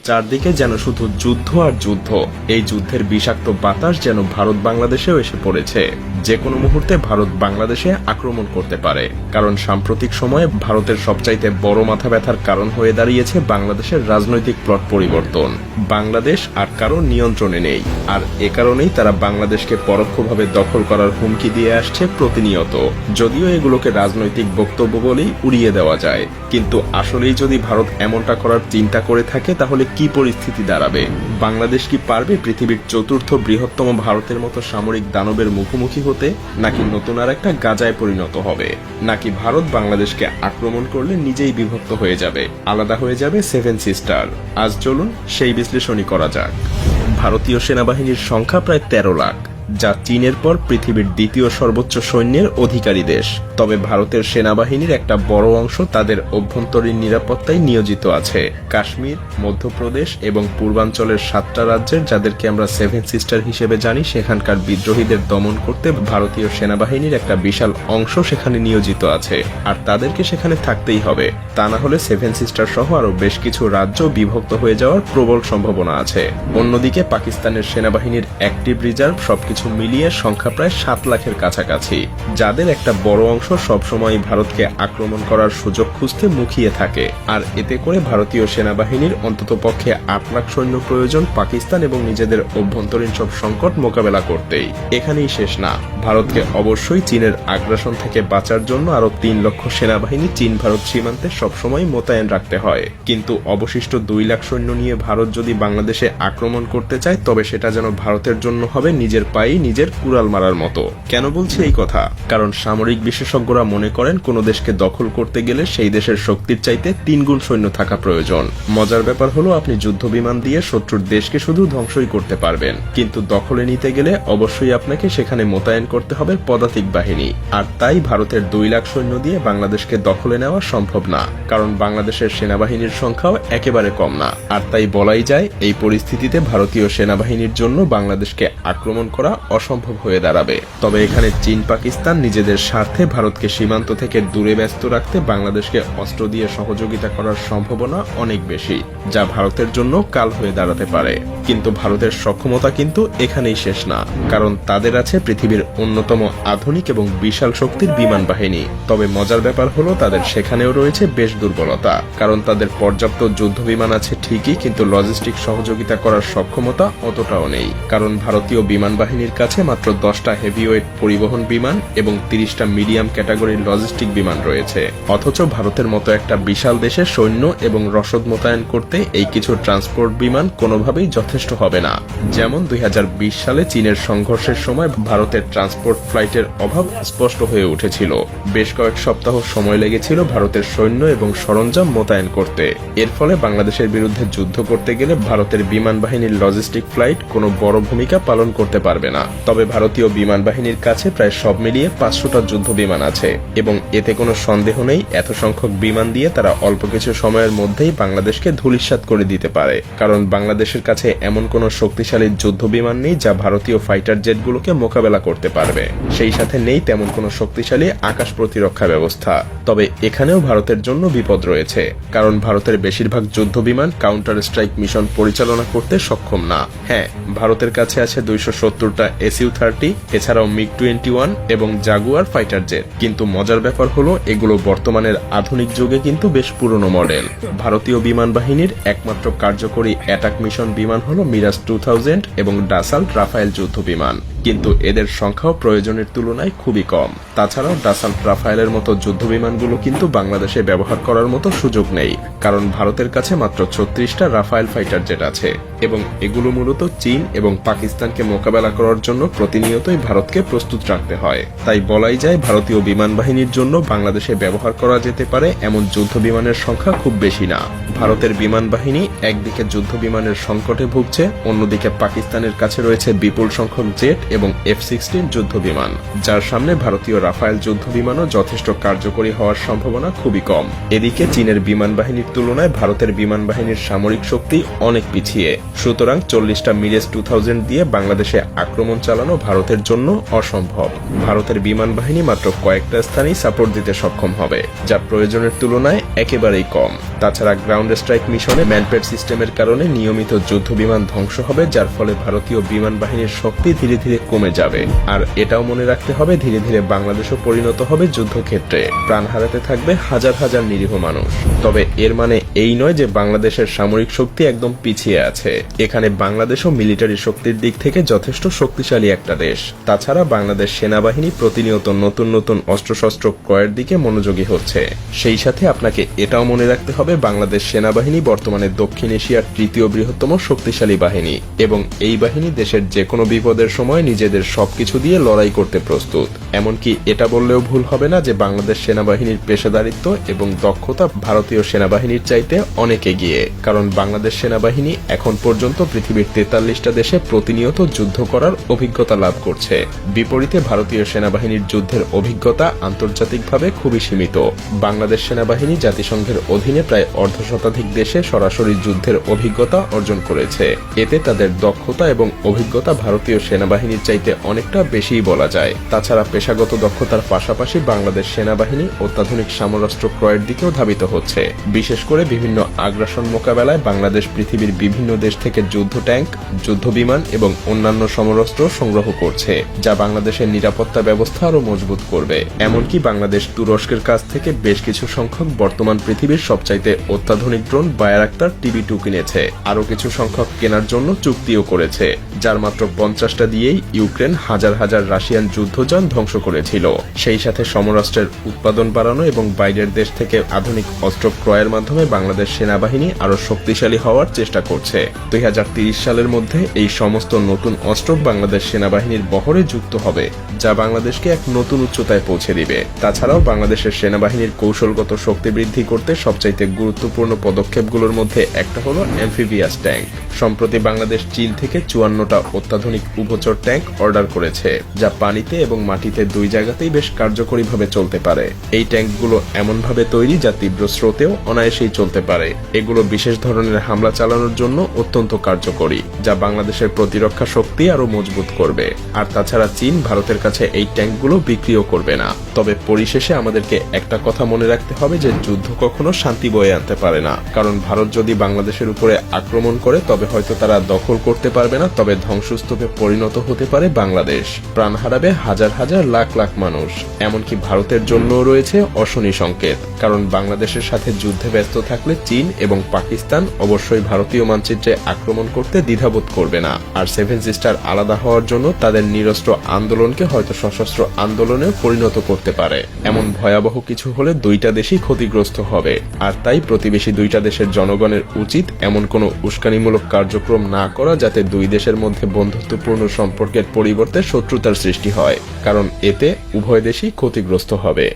চারদিকে যেন শুধু যুদ্ধ আর যুদ্ধ। এই যুদ্ধের বিষাক্ত বাতাস যেন ভারত বাংলাদেশেও এসে পড়েছে। যে কোনো মুহূর্তে ভারত বাংলাদেশে আক্রমণ করতে পারে, কারণ সাম্প্রতিক সময়ে ভারতের সবচাইতে বড় মাথা ব্যথার কারণ হয়ে দাঁড়িয়েছে বাংলাদেশের রাজনৈতিক প্লট পরিবর্তন। বাংলাদেশ আর কারো নিয়ন্ত্রণে নেই, আর এ কারণেই তারা বাংলাদেশকে পরোক্ষভাবে দখল করার হুমকি দিয়ে আসছে প্রতিনিয়ত। যদিও এগুলোকে রাজনৈতিক বক্তব্য বলেই উড়িয়ে দেওয়া যায়, কিন্তু আসলেই যদি ভারত এমনটা করার চিন্তা করে থাকে তাহলে কি পরিস্থিতি দাঁড়াবে? বাংলাদেশ কি পারবে পৃথিবীর চতুর্থ বৃহত্তম ভারতের মতো সামরিক দানবের মুখোমুখি হতে, নাকি নতুন আর একটা গাজায় পরিণত হবে? নাকি ভারত বাংলাদেশকে আক্রমণ করলে নিজেই বিভক্ত হয়ে যাবে, আলাদা হয়ে যাবে সেভেন সিস্টার? আজ চলুন সেই বিশ্লেষণই করা যাক। ভারতীয় সেনাবাহিনীর সংখ্যা প্রায় 13 লাখ, যা চীনের পর পৃথিবীর দ্বিতীয় সর্বোচ্চ সৈন্যের অধিকারী দেশ। তবে ভারতের সেনাবাহিনীর একটা বড় অংশ তাদের অভ্যন্তরীণ নিরাপত্তায় নিয়োজিত আছে। কাশ্মীর, মধ্যপ্রদেশ এবং পূর্বাঞ্চলের 7টা রাজ্যের, যাদেরকে আমরা সেভেন সিস্টার হিসেবে জানি, সেখানকার বিদ্রোহীদের দমন করতে ভারতীয় সেনাবাহিনীর একটা বিশাল অংশ সেখানে নিয়োজিত আছে, আর তাদেরকে সেখানে থাকতেই হবে। তা না হলে সেভেন সিস্টার সহ আরো বেশ কিছু রাজ্য বিভক্ত হয়ে যাওয়ার প্রবল সম্ভাবনা আছে। অন্যদিকে পাকিস্তানের সেনাবাহিনীর অ্যাক্টিভ রিজার্ভ সবকিছু মিলিয়ে সংখ্যা প্রায় 7 লাখের কাছাকাছি, যাদের একটা বড় অংশ সবসময় ভারতকে আক্রমণ করার সুযোগ খুঁজতে মুখিয়ে থাকে। আর এতে করে ভারতীয় সেনাবাহিনীর অন্ততপক্ষে 8 লাখ সৈন্য প্রয়োজন পাকিস্তান এবং নিজেদের অভ্যন্তরীণ সব সংকট মোকাবেলা করতেই। এখানেই শেষ না, ভারতকে অবশ্যই চীনের আগ্রাসন থেকে বাঁচার জন্য আরো 3 লক্ষ সেনাবাহিনী চীন ভারত সীমান্তে সবসময় মোতায়েন রাখতে হয়। কিন্তু অবশিষ্ট 2 লাখ সৈন্য নিয়ে ভারত যদি বাংলাদেশে আক্রমণ করতে চায়, তবে সেটা যেন ভারতের জন্য হবে নিজের পায়ে নিজের কুড়াল মারার মতো। কেন বলছি এই কথা? কারণ সামরিক বিশেষজ্ঞরা মনে করেন কোন দেশকে দখল করতে গেলে সেই দেশের শক্তির চাইতে 3 গুণ সৈন্য থাকা প্রয়োজন। মজার ব্যাপার হলো, আপনি যুদ্ধ বিমান দিয়ে শত্রুর দেশকে শুধু ধ্বংসই করতে পারবেন, কিন্তু দখলে নিতে গেলে অবশ্যই আপনাকে সেখানে মোতায়েন করতে হবে পদাতিক বাহিনী। আর তাই ভারতের 2 লাখ সৈন্য দিয়ে বাংলাদেশকে দখলে নেওয়া সম্ভব না, কারণ বাংলাদেশের সেনাবাহিনীর সংখ্যাও একেবারে কম না। আর তাই বলাই যায়, এই পরিস্থিতিতে ভারতীয় সেনাবাহিনীর জন্য বাংলাদেশকে আক্রমণ করা অসম্ভব হয়ে দাঁড়াবে। তবে এখানে চীন পাকিস্তান নিজেদের স্বার্থে ভারতকে সীমান্ত থেকে দূরে ব্যস্ত রাখতে বাংলাদেশকে অস্ত্র দিয়ে সহযোগিতা করার সম্ভাবনা অনেক বেশি, যা ভারতের জন্য কাল হয়ে দাঁড়াতে পারে। কিন্তু ভারতের সক্ষমতা কিন্তু এখানেই শেষ না, কারণ তাদের আছে পৃথিবীর অন্যতম আধুনিক এবং বিশাল শক্তির বিমান বাহিনী। তবে মজার ব্যাপার হলো, তাদের সেখানেও রয়েছে বেশ দুর্বলতা, কারণ তাদের পর্যাপ্ত যুদ্ধ বিমান আছে ঠিকই, কিন্তু লজিস্টিক সহযোগিতা করার সক্ষমতা অতটাও নেই। কারণ ভারতীয় বিমান বাহিনীর কাছে মাত্র 10টা হেভিওয়েট পরিবহন বিমান এবং 30টা মিডিয়াম ক্যাটাগরির লজিস্টিক বিমান রয়েছে। অথচ ভারতের মতো একটা বিশাল দেশে সৈন্য এবং রসদ মোতায়েন করতে এই কিছু ট্রান্সপোর্ট বিমান কোনোভাবেই যথেষ্ট হবে না। যেমন 2020 সালে চীনের সংঘর্ষের সময় ভারতের ট্রান্সপোর্ট ফ্লাইটের অভাব স্পষ্ট হয়ে উঠেছিল। বেশ কয়েক সপ্তাহ সময় লেগেছিল ভারতের সৈন্য এবং সরঞ্জাম মোতায়েন করতে। এর ফলে বাংলাদেশের বিরুদ্ধে যুদ্ধ করতে গেলে ভারতের বিমান বাহিনীর লজিস্টিক ফ্লাইট কোনো বড় ভূমিকা পালন করতে পারবে না। তবে ভারতীয় বিমান বাহিনীর কাছে প্রায় সব মিলিয়ে 500টা যুদ্ধ বিমান আছে, এবং এতে কোনো সন্দেহ নেই এত সংখ্যক বিমান দিয়ে তারা অল্প কিছু সময়ের মধ্যেই বাংলাদেশকে ধূলিসাৎ করে দিতে পারে। কারণ বাংলাদেশের কাছে এমন কোনো শক্তিশালী যুদ্ধ বিমান নেই যা ভারতীয় ফাইটার জেটগুলোকে মোকাবেলা করতে পারবে। সেই সাথে নেই তেমন কোনো শক্তিশালী আকাশ প্রতিরক্ষা ব্যবস্থা। তবে এখানেও ভারতের জন্য বিপদ রয়েছে, কারণ ভারতের বেশিরভাগ যুদ্ধ বিমান কাউন্টার স্ট্রাইক মিশন পরিচালনা করতে সক্ষম না। হ্যাঁ, ভারতের কাছে আছে 270টা SU-30, এছাড়াও MiG-21 এবং জাগুয়ার ফাইটার জেট। কিন্তু মজার ব্যাপার হলো, এগুলো বর্তমানের আধুনিক যুগে কিন্তু বেশ পুরনো মডেল। ভারতীয় বিমান বাহিনীর একমাত্র কার্যকরী অ্যাটাক মিশন বিমান হলো মিরাজ 2000 এবং ডাসাল্ট রাফায়েল যুদ্ধ বিমান, কিন্তু এদের সংখ্যাও প্রয়োজনের তুলনায় খুবই কম। তাছাড়াও ডাসাল্ট রাফায়েলের মতো যুদ্ধ বিমানগুলো কিন্তু বাংলাদেশে ব্যবহার করার মতো সুযোগ নেই, কারণ ভারতের কাছে মাত্র 36টা রাফায়েল ফাইটার জেট আছে, এবং এগুলো মূলত চীন এবং পাকিস্তানকে মোকাবেলা করার জন্য প্রতিনিয়তই ভারতকে প্রস্তুত রাখতে হয়। তাই বলাই যায়, ভারতীয় বিমান বাহিনীর জন্য বাংলাদেশে ব্যবহার করা যেতে পারে এমন যুদ্ধ বিমানের সংখ্যা খুব বেশি না। ভারতের বিমান বাহিনী একদিকে যুদ্ধ বিমানের সংকটে ভুগছে, অন্যদিকে পাকিস্তানের কাছে রয়েছে বিপুল সংখ্যক জেট এবং F-16 যুদ্ধ বিমান, যার সামনে ভারতীয় রাফায়েল যুদ্ধ বিমানও যথেষ্ট কার্যকরী হওয়ার সম্ভাবনা খুবই কম। এদিকে চীনের বিমান বাহিনীর তুলনায় ভারতের বিমান বাহিনীর সামরিক শক্তি অনেক পিছিয়ে, সুতরাং 40টা মিরেজ 2000 দিয়ে বাংলাদেশে আক্রমণ চালানো ভারতের জন্য অসম্ভব। ভারতের বিমান বাহিনী মাত্র কয়েকটা স্থানেই সাপোর্ট দিতে সক্ষম হবে, যা প্রয়োজনের তুলনায় একেবারেই কম। তাছাড়া গ্রাউন্ড স্ট্রাইক মিশনে ম্যানপেড সিস্টেমের কারণে নিয়মিত যুদ্ধ বিমান ধ্বংস হবে, যার ফলে ভারতীয় বিমান বাহিনীর শক্তি ধীরে ধীরে কমে যাবে। আর এটাও মনে রাখতে হবে, ধীরে ধীরে বাংলাদেশও পরিণত হবে যুদ্ধক্ষেত্রে, প্রাণ হারাতে থাকবে হাজার হাজার নিরীহ মানুষ। তবে এর মানে এই নয় যে বাংলাদেশের সামরিক শক্তি একদম পিছিয়ে আছে। এখানে বাংলাদেশও মিলিটারি শক্তির দিক থেকে যথেষ্ট শক্তিশালী একটা দেশ। তাছাড়া বাংলাদেশ সেনাবাহিনী প্রতিনিয়ত নতুন নতুন অস্ত্রশস্ত্র ক্রয়ের দিকে মনোযোগী হচ্ছে। সেই সাথে আপনাকে এটাও মনে রাখতে হবে, বাংলাদেশ সেনাবাহিনী বর্তমানে দক্ষিণ এশিয়ার তৃতীয় বৃহত্তম শক্তিশালী বাহিনী এবং এই বাহিনী দেশের যে কোনো বিপদের সময় নিজেদের সবকিছু দিয়ে লড়াই করতে প্রস্তুত। এমনকি এটা বললেও ভুল হবে না যে বাংলাদেশ সেনাবাহিনীর পেশাদারিত্ব এবং দক্ষতা ভারতীয় সেনাবাহিনীর চাইতে অনেক এগিয়ে, কারণ বাংলাদেশ সেনাবাহিনী এখন পর্যন্ত পৃথিবীর 43টা দেশে প্রতিনিয়ত যুদ্ধ করার অভিজ্ঞতা লাভ করছে। বিপরীতে ভারতীয় সেনাবাহিনীর যুদ্ধের অভিজ্ঞতা আন্তর্জাতিকভাবে খুবই সীমিত। বাংলাদেশ সেনাবাহিনী জাতিসংঘের অধীনে প্রায় অর্ধশতাধিক দেশে সরাসরি যুদ্ধের অভিজ্ঞতা অর্জন করেছে। এতে তাদের দক্ষতা এবং অভিজ্ঞতা ভারতীয় সেনাবাহিনীর চাইতে অনেকটা বেশিই বলা যায়। তাছাড়া পেশাগত দক্ষতার পাশাপাশি বাংলাদেশ সেনাবাহিনী অত্যাধুনিক সমরাস্ত্র ক্রয়ের দিকেও ধাবিত হচ্ছে। বিশেষ করে বিভিন্ন আগ্রাসন মোকাবেলায় বাংলাদেশ পৃথিবীর বিভিন্ন দেশ থেকে যুদ্ধ ট্যাঙ্ক, যুদ্ধ বিমান এবং অন্যান্য সমরাস্ত্র সংগ্রহ করছে, যা বাংলাদেশের নিরাপত্তা ব্যবস্থা আরও মজবুত করবে। এমনকি বাংলাদেশ তুরস্কের কাছ থেকে বেশ কিছু সংখ্যক বর্তমান পৃথিবীর সবচাইতে অত্যাধুনিক ড্রোন বায়ারাক্তার TB2 কিনেছে। আরও কিছু সংখ্যক কেনার জন্য চুক্তিও করেছে, যার মাত্র 50টা দিয়েই ইউক্রেন হাজার হাজার রাশিয়ান যুদ্ধযান ধ্বংস করেছিল। সেই সাথে সমরাস্ত্রের উৎপাদন বাড়ানো এবং বাইরের দেশ থেকে আধুনিক অস্ত্র ক্রয়ের মাধ্যমে বাংলাদেশ সেনাবাহিনী আরও শক্তিশালী হওয়ার চেষ্টা করছে। 2030 সালের মধ্যে এই সমস্ত নতুন অস্ত্র বাংলাদেশ সেনাবাহিনীর বহরে যুক্ত হবে, যা বাংলাদেশকে এক নতুন উচ্চতায় পৌঁছে দিবে। তাছাড়াও বাংলাদেশের সেনাবাহিনীর কৌশলগত শক্তি বৃদ্ধি করতে সবচাইতে গুরুত্বপূর্ণ পদক্ষেপগুলোর মধ্যে একটা হলো অ্যামফিবিয়াস ট্যাঙ্ক। সম্প্রতি বাংলাদেশ চীন থেকে 54টা অত্যাধুনিক উভচর ট্যাঙ্ক অর্ডার করেছে, যা পানিতে এবং মাটিতে দুই জায়গাতেই বেশ কার্যকরীভাবে চলতে পারে। এই ট্যাঙ্কগুলো এমনভাবে তৈরি যা তীব্র স্রোতেও অনায়াসেই চলতে পারে। এগুলো বিশেষ ধরনের হামলা চালানোর জন্য অত্যন্ত কার্যকরী, যা বাংলাদেশের প্রতিরক্ষা শক্তি আরও মজবুত করবে। আর তাছাড়া চীন ভারতের কাছে এই ট্যাঙ্কগুলো বিক্রিও করবে না। তবে পরিশেষে আমাদেরকে একটা কথা মনে রাখতে হবে যে যুদ্ধ কখনো শান্তি বয়ে আনতে পারে না, কারণ ভারত যদি বাংলাদেশের উপরে আক্রমণ করে তবে হয়তো তারা দখল করতে পারবে না, তবে ধ্বংসস্তূপে পরিণত হতে পারে বাংলাদেশ। প্রাণ হারাবে হাজার হাজার লাখ লাখ মানুষ। এমনকি ভারতের জন্যও রয়েছে অশনি সংকেত, কারণ বাংলাদেশের সাথে যুদ্ধে ব্যস্ত থাকলে চীন এবং পাকিস্তান অবশ্যই ভারতীয় মানচিত্রে আক্রমণ করতে দ্বিধাবোধ করবে না। আর সেভেন সিস্টার আলাদা হওয়ার জন্য তাদের নিরস্ত্র আন্দোলনকে হয়তো সশস্ত্র আন্দোলনে পরিণত করতে পারে। এমন ভয়াবহ কিছু হলে দুইটা দেশই ক্ষতিগ্রস্ত হবে। আর তাই প্রতিবেশী দুইটা দেশের জনগণের উচিত এমন কোনো উস্কানিমূলক কার্যক্রম না করা যাতে দুই দেশের মধ্যে বন্ধুত্বপূর্ণ সম্পর্কের পরিবর্তে শত্রুতার সৃষ্টি হয়, কারণ এতে উভয় দেশই ক্ষতিগ্রস্ত হবে।